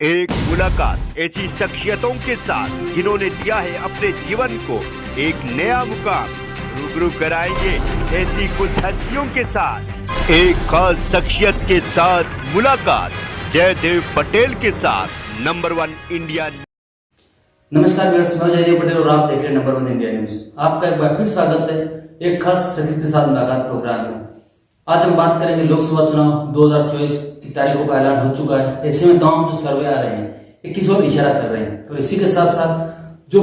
एक मुलाकात ऐसी शख्सियतों के साथ जिन्होंने दिया है अपने जीवन को एक नया मुकाम। रूबरू कराएंगे ऐसी कुछ हस्तियों के साथ एक खास शख्सियत के साथ मुलाकात। जयदेव पटेल के साथ नंबर 1 इंडिया। नमस्कार व्यूअर्स, मैं जयदेव पटेल और आप देख रहे हैं नंबर 1 इंडिया न्यूज। आपका एक बार फिर स्वागत है एक खास शख्सियत के साथ मुलाकात प्रोग्राम में। आज हम बात करेंगे लोकसभा चुनाव 2024 की तारीखों का ऐलान हो चुका है। ऐसे में तमाम जो सर्वे आ रहे हैं ये किस ओर इशारा कर रहे हैं, और इसी के साथ साथ जो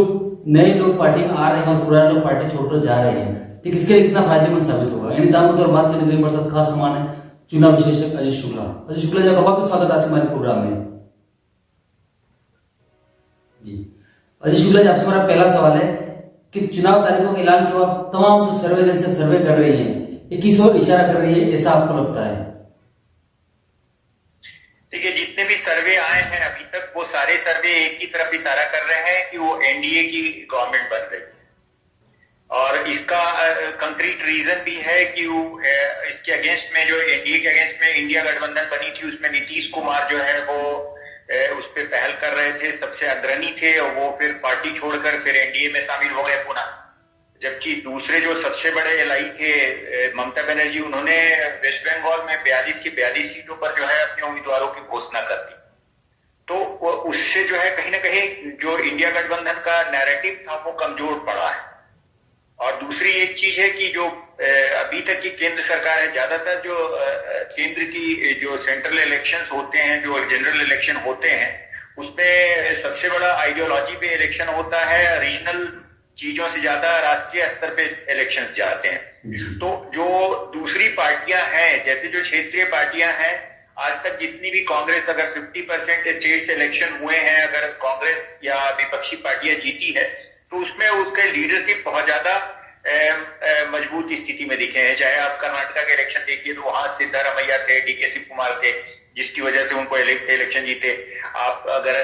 नए लोग पार्टी में आ रहे हैं और पुराने लोग पार्टी छोड़कर जा रहे हैं, तो किसके लिए कितना फायदेमंद साबित होगा, यानी दामोदर बात करने के लिए हमारे साथ खास मेहमान है चुनाव विशेषज्ञ अजय शुक्ला। अजय शुक्ला जी का बहुत स्वागत आज हमारे प्रोग्राम में। जी अजय शुक्ला जी, आपसे हमारा पहला सवाल है कि चुनाव तारीखों के ऐलान के बाद तमाम जो सर्वे एजेंसी सर्वे कर रही है ये किस ओर इशारा कर रही है, ऐसा आपको लगता है? देखिए, जितने भी सर्वे आए हैं अभी तक वो सारे सर्वे एक ही तरफ इशारा कर रहे हैं कि वो एनडीए की गवर्नमेंट बन रही है। और इसका कंक्रीट रीजन भी है कि वो इसके अगेंस्ट में जो एनडीए के अगेंस्ट में इंडिया गठबंधन बनी थी उसमें नीतीश कुमार जो है वो उस पर पहल कर रहे थे, सबसे अग्रणी थे, और वो फिर पार्टी छोड़कर फिर एनडीए में शामिल हो गए पुनः। जबकि दूसरे जो सबसे बड़े एलआई थे ममता बनर्जी, उन्होंने वेस्ट बंगाल में 42 की 42 सीटों पर जो है अपने उम्मीदवारों की घोषणा कर दी। तो उससे जो है कहीं ना कहीं जो इंडिया गठबंधन का नैरेटिव था वो कमजोर पड़ा है। और दूसरी एक चीज है कि जो अभी तक की केंद्र सरकार है, ज्यादातर जो केंद्र की जो सेंट्रल इलेक्शंस होते हैं, जो जनरल इलेक्शन होते हैं, उसमें सबसे बड़ा आइडियोलॉजी पे इलेक्शन होता है। रीजनल चीजों से ज्यादा राष्ट्रीय स्तर पे इलेक्शंस जाते हैं। तो जो दूसरी पार्टियां हैं, जैसे जो क्षेत्रीय पार्टियां हैं, आज तक जितनी भी कांग्रेस, अगर 50% स्टेट इलेक्शन हुए हैं, अगर कांग्रेस या विपक्षी पार्टियां जीती है तो उसमें उसके लीडरशिप बहुत ज्यादा मजबूत स्थिति में दिखे हैं। चाहे आप कर्नाटका के इलेक्शन देखिए तो वहां सिद्धारमैया थे, डीके शिव कुमार थे, जिसकी वजह से उनको इलेक्शन जीते। आप अगर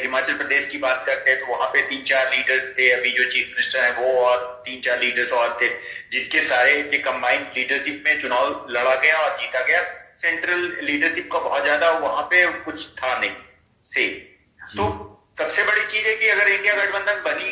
हिमाचल प्रदेश की बात करते हैं तो वहां पे 3-4 लीडर्स थे, अभी जो चीफ मिनिस्टर है वो, और 3-4 लीडर्स और थे, जिसके सारे के कंबाइंड लीडरशिप में चुनाव लड़ा गया और जीता गया। सेंट्रल लीडरशिप का बहुत ज्यादा वहां पे कुछ था नहीं से। तो सबसे बड़ी चीज है कि अगर इंडिया गठबंधन बनी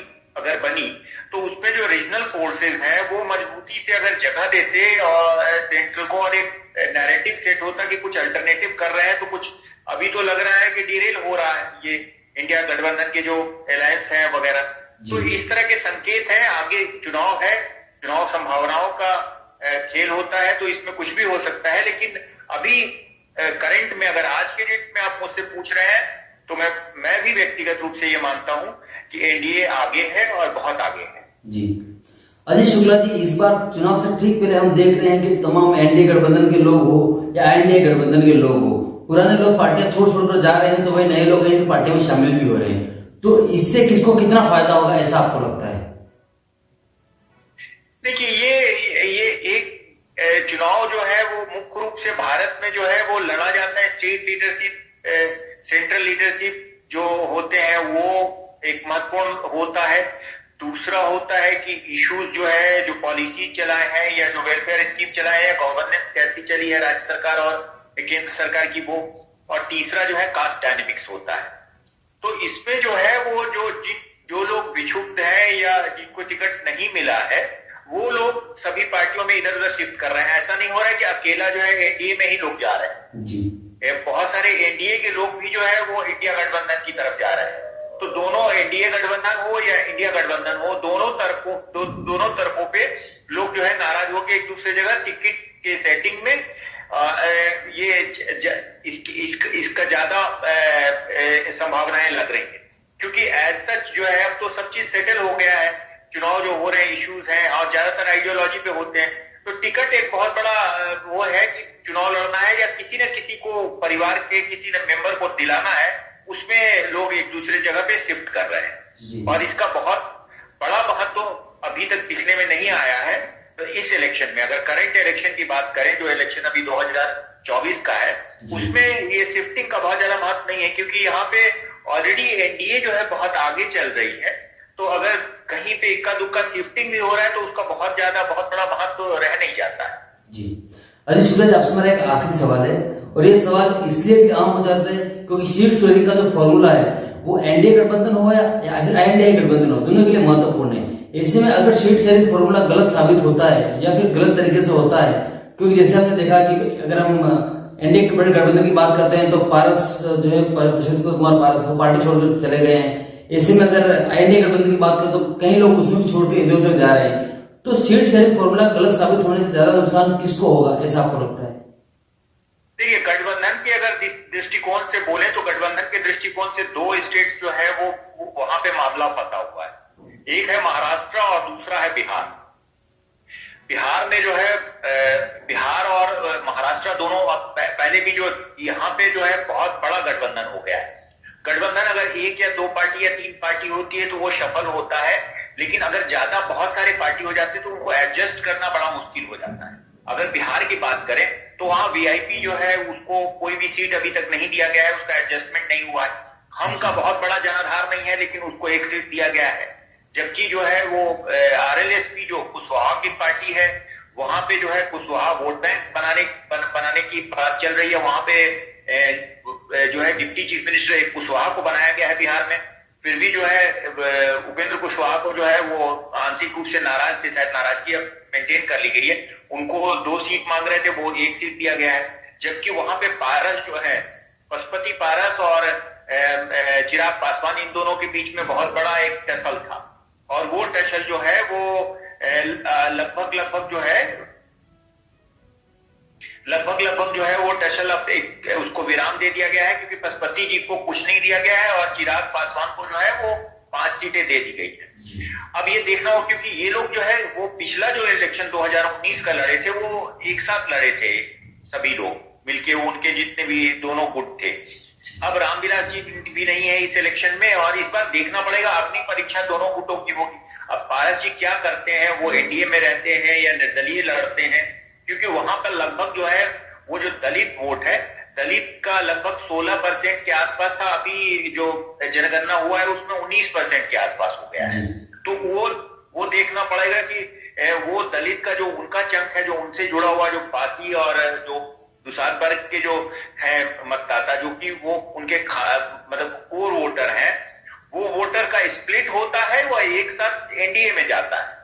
तो उसमें जो रीजनल फोर्सेस हैं वो मजबूती से अगर जगह देते और सेंट्रल को, और एक नैरेटिव सेट होता कि कुछ अल्टरनेटिव कर रहे हैं, तो कुछ अभी तो लग रहा है कि डिरेल हो रहा है ये इंडिया गठबंधन के जो अलायंस है वगैरह। तो इस तरह के संकेत हैं। आगे चुनाव है, चुनाव संभावनाओं का खेल होता है, तो इसमें कुछ भी हो सकता है। लेकिन अभी करंट में अगर आज के डेट में आप मुझसे पूछ रहे हैं तो मैं भी व्यक्तिगत रूप से ये मानता हूं कि एनडीए आगे है और बहुत आगे है। जी अजय शुक्ला जी, इस बार चुनाव से ठीक पहले हम देख रहे हैं कि तमाम एनडीए गठबंधन के लोग हो या एनडीए गठबंधन के लोग हो, पुराने लोग पार्टियां छोड़ जा रहे हैं, तो वही नए लोग हैं जो पार्टी में शामिल भी हो रहे हैं। तो इससे किसको कितना फायदा होगा, ऐसा आपको लगता है? देखिए, ये एक चुनाव जो है वो मुख्य रूप से भारत में जो है वो लड़ा जाता है। स्टेट लीडरशिप, सेंट्रल लीडरशिप जो होते हैं वो एक महत्वपूर्ण होता है। दूसरा होता है कि इश्यूज जो है, जो पॉलिसी चलाए हैं या जो वेलफेयर स्कीम चलाए हैं, गवर्नेंस कैसी चली है राज्य सरकार और केंद्र सरकार की वो। और तीसरा जो है कास्ट डायनेमिक्स होता है। तो इसमें जो है वो जो लोग विक्षुब्ध हैं या जिनको टिकट नहीं मिला है वो लोग सभी पार्टियों में इधर उधर शिफ्ट कर रहे हैं। ऐसा नहीं हो रहा है कि अकेला जो है एनडीए में ही लोग जा रहे हैं जी। बहुत सारे एनडीए के लोग भी जो है वो इंडिया गठबंधन की तरफ जा रहे हैं। तो दोनों, एनडीए गठबंधन हो या इंडिया गठबंधन हो, दोनों तरफों पे लोग जो है नाराज होकर एक दूसरे जगह टिकट के सेटिंग में इसका ज्यादा संभावनाएं लग रही है। क्योंकि एज सच जो है अब तो सब चीज सेटल हो गया है। चुनाव जो हो रहे हैं, इश्यूज हैं और ज्यादातर आइडियोलॉजी पे होते हैं। तो टिकट एक बहुत बड़ा वो है कि चुनाव लड़ना है या किसी न किसी को, परिवार के किसी न मेंबर को दिलाना है, उसमें लोग एक दूसरे जगह पे शिफ्ट कर रहे हैं। और इसका बहुत बड़ा महत्व अभी तक दिखने में नहीं आया है। तो इस इलेक्शन में अगर करंट इलेक्शन की बात करें, जो इलेक्शन अभी 2024 का है, उसमें ये शिफ्टिंग का बहुत ज्यादा महत्व नहीं है, क्योंकि यहाँ पे ऑलरेडी एनडीए जो है बहुत आगे चल रही है। तो अगर कहीं पे इक्का दुक्का शिफ्टिंग भी हो रहा है तो उसका बहुत बड़ा महत्व रह नहीं जाता है। जी अजीत शुक्ला जी, आपसे मेरा एक आखिरी सवाल है, और ये सवाल इसलिए भी आम हो जाता है क्योंकि सीट चोरी का जो फॉर्मूला है वो एनडीए गठबंधन हो या फिर आईएनडीए गठबंधन हो, दोनों के लिए महत्वपूर्ण है। ऐसे में अगर सीट शेयरिंग फॉर्मूला गलत साबित होता है या फिर गलत तरीके से होता है, क्योंकि जैसे हमने देखा कि अगर हम एनडीए गठबंधन की बात करते हैं तो पारस जो है प्रशांत कुमार पारस वो पार्टी छोड़कर चले गए हैं। ऐसे में अगर आईएनडीए गठबंधन की बात करें तो कई लोग उसमें भी छोड़ के इधर उधर जा रहे हैं। तो सीट शेयरिंग फॉर्मूला गलत साबित होने से ज्यादा नुकसान किसको होगा, ऐसा आपको लगता है? देखिए, गठबंधन के अगर दृष्टिकोण से बोले तो गठबंधन के दृष्टिकोण से दो स्टेट्स जो है वो वहां पे मामला फंसा हुआ है। एक है महाराष्ट्र और दूसरा है बिहार। बिहार में जो है बिहार और महाराष्ट्र दोनों पहले भी जो यहाँ पे जो है बहुत बड़ा गठबंधन हो गया है। गठबंधन अगर एक या दो पार्टी या तीन पार्टी होती है तो वो सफल होता है, लेकिन अगर ज्यादा बहुत सारे पार्टी हो जाते हैं तो उनको एडजस्ट करना बड़ा मुश्किल हो जाता है। अगर बिहार की बात करें तो वहां वीआईपी जो है उसको कोई भी सीट अभी तक नहीं दिया गया है, उसका एडजस्टमेंट नहीं हुआ है। हम का बहुत बड़ा जनाधार नहीं है लेकिन उसको एक सीट दिया गया है। जबकि जो है वो आरएलएसपी जो कुशवाहा की पार्टी है वहां पे जो है कुशवाहा वोट बैंक बनाने की बात चल रही है। वहां पे जो है डिप्टी चीफ मिनिस्टर कुशवाहा को बनाया गया है बिहार में। फिर भी जो है उपेंद्र कुशवाहा को जो है वो आंशिक रूप से शायद नाराजगी अब मेंटेन कर ली गई है। उनको 2 सीट मांग रहे थे, वो 1 सीट दिया गया है। जबकि वहां पे पारस जो है पशुपति पारस और चिराग पासवान, इन दोनों के बीच में बहुत बड़ा एक टसल था, और वो टसल जो है वो लगभग जो है वो टसल अब उसको विराम दे दिया गया है, क्योंकि पशुपति जी को कुछ नहीं दिया गया है और चिराग पासवान को जो है वो 5 सीटें दे दी गई है। अब ये देखना हो, क्योंकि ये लोग जो है वो पिछला जो इलेक्शन 2019 का लड़े थे वो एक साथ लड़े थे, सभी लोग मिलके, उनके जितने भी दोनों गुट थे। अब रामविलास जी भी नहीं है इस इलेक्शन में, और इस बार देखना पड़ेगा अग्नि परीक्षा दोनों गुटों की होगी। अब पारस जी क्या करते हैं, वो एनडीए में रहते हैं या निर्दलीय लड़ते हैं, क्योंकि वहां पर लगभग जो है वो जो दलित वोट है, दलित का लगभग 16% के आसपास था। अभी जो जनगणना हुआ है उसमें 19% के आसपास हो गया है। तो वो देखना पड़ेगा कि वो दलित का जो उनका चंक है, जो उनसे जुड़ा हुआ जो पासी और जो दुसाध वर्ग के जो है मतदाता, जो कि वो उनके मतलब कोर वोटर हैं, वो वोटर का स्प्लिट होता है, वो एक साथ एनडीए में जाता है।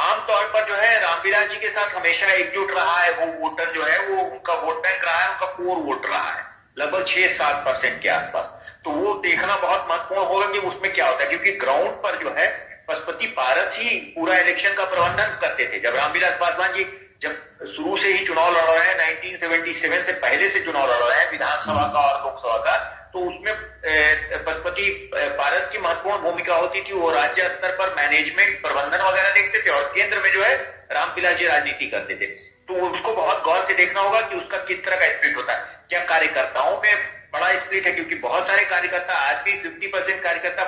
आमतौर पर जो है रामविलास जी के साथ हमेशा एकजुट रहा है वो वोटर जो है, वो उनका वोट बैंक रहा है, उनका कोर वोट रहा है लगभग 6-7% के आसपास। तो वो देखना बहुत महत्वपूर्ण होगा कि उसमें क्या होता है, क्योंकि ग्राउंड पर जो है पशुपति पारस ही पूरा इलेक्शन का प्रबंधन करते थे। जब रामविलास पासवान जी जब शुरू से ही चुनाव लड़ रहे हैं, 1977 से पहले से चुनाव लड़ रहे हैं विधानसभा का और लोकसभा का, तो उसमें पशुपति पारस की महत्वपूर्ण भूमिका होती थी। वो राज्य स्तर पर मैनेजमेंट प्रबंधन वगैरह देखते थे, और केंद्र में जो है रामविलास जी राजनीति करते थे। तो उसको बहुत गौर से देखना होगा कि उसका किस तरह का स्प्लिट होता है। क्या कार्यकर्ताओं में बड़ा स्प्लिट है, क्योंकि बहुत सारे कार्यकर्ता आज भी 50% कार्यकर्ता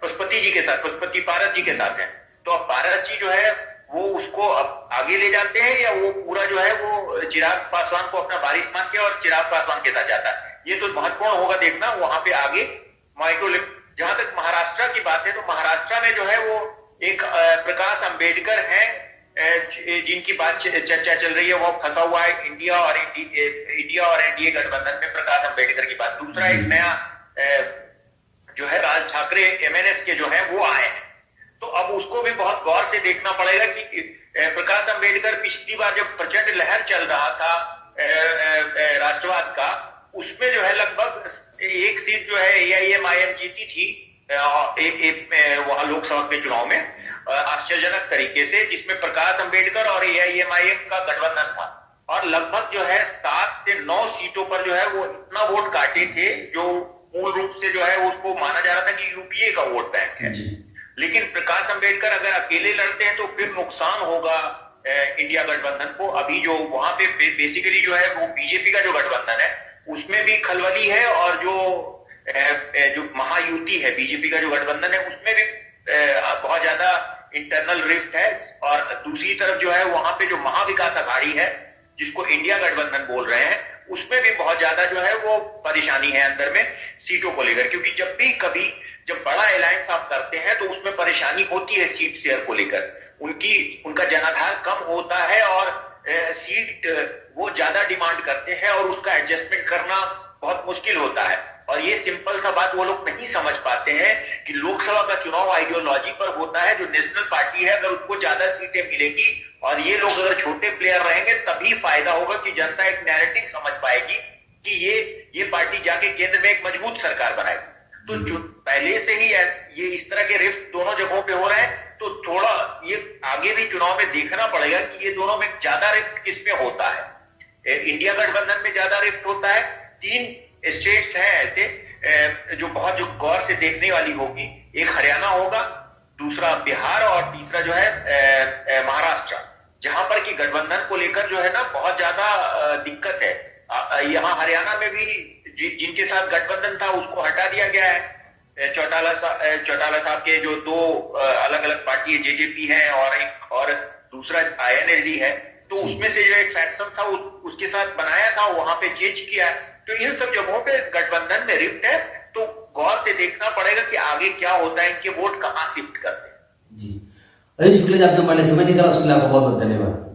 पशुपति जी के साथ, पशुपति पारस जी के साथ है। तो अब पारस जी जो है वो उसको अब आगे ले जाते हैं, या वो पूरा जो है वो चिराग पासवान को अपना वारिस मान के और चिराग पासवान के साथ जाता है। ये तो महत्वपूर्ण होगा देखना वहां पे आगे माइक्रो। जहां तक महाराष्ट्र की बात है, तो महाराष्ट्र में जो है वो एक प्रकाश अंबेडकर है जिनकी बात चर्चा चल रही है, वो फंसा हुआ है इंडिया और एनडीए गठबंधन में, प्रकाश अंबेडकर की बात। दूसरा एक नया जो है राज ठाकरे एमएनएस के जो है वो आए हैं। तो अब उसको भी बहुत गौर से देखना पड़ेगा कि प्रकाश अंबेडकर पिछली बार जब प्रचंड लहर चल रहा था राष्ट्रवाद का, उसमें जो है लगभग 1 सीट जो है एआईएमआईएम जीती थी वहां लोकसभा के चुनाव में आश्चर्यजनक तरीके से, जिसमें प्रकाश अंबेडकर और एआईएमआईएम का गठबंधन था, और लगभग जो है 7 से 9 सीटों पर जो है वो इतना वोट काटे थे जो मूल रूप से जो है उसको माना जा रहा था कि यूपीए का वोट बैंक है। लेकिन प्रकाश अंबेडकर अगर अकेले लड़ते हैं तो फिर नुकसान होगा इंडिया गठबंधन को। अभी जो वहां पे बेसिकली जो है वो बीजेपी का जो गठबंधन है उसमें भी खलबली है, और जो महायुति है बीजेपी का जो गठबंधन है उसमें भी बहुत ज्यादा इंटरनल रिफ्ट है। और दूसरी तरफ जो है वहां पे जो महाविकास अघाड़ी है, जिसको इंडिया गठबंधन बोल रहे हैं, उसमें भी बहुत ज्यादा जो है वो परेशानी है अंदर में सीटों को लेकर, क्योंकि जब बड़ा अलायंस आप करते हैं तो उसमें परेशानी होती है सीट शेयर को लेकर। उनका जनाधार कम होता है, और सीट वो ज्यादा डिमांड करते हैं और उसका एडजस्टमेंट करना बहुत मुश्किल होता है। और ये सिंपल सा बात वो लोग नहीं समझ पाते हैं कि लोकसभा का चुनाव आइडियोलॉजी पर होता है। जो नेशनल पार्टी है अगर उसको ज्यादा सीटें मिलेगी और ये लोग अगर छोटे प्लेयर रहेंगे तभी फायदा होगा कि जनता एक नैरेटिव समझ पाएगी कि ये पार्टी जाके केंद्र में एक मजबूत सरकार बनाएगी। तो पहले से ही ये इस तरह के रिफ्ट दोनों जगहों पे हो रहे हैं, तो थोड़ा ये आगे भी चुनाव में देखना पड़ेगा कि ये दोनों में ज्यादा रिफ्ट किसमें होता है। इंडिया गठबंधन में ज्यादा रिफ्ट होता है। 3 स्टेट्स हैं ऐसे जो बहुत गौर से देखने वाली होगी। एक हरियाणा होगा, दूसरा बिहार और तीसरा जो है महाराष्ट्र, जहां पर कि गठबंधन को लेकर जो है ना बहुत ज्यादा दिक्कत है। यहाँ हरियाणा में भी जिनके साथ गठबंधन था उसको हटा दिया गया है। चौटाला साहब के जो 2 अलग अलग पार्टी है, जेजेपी है और दूसरा आईएनएलडी है, तो उसमें से जो एक फैक्शन था उसके साथ बनाया था, वहां पे चेंज किया। तो इन सब जगहों पे गठबंधन में रिफ्ट है, तो गौर से देखना पड़ेगा कि आगे क्या होता है, इनके वोट कहाँ शिफ्ट करते हैं। जी, अजीत शुक्ला जी, आपने हमारे समय निकाला, उसके लिए आपका बहुत बहुत धन्यवाद।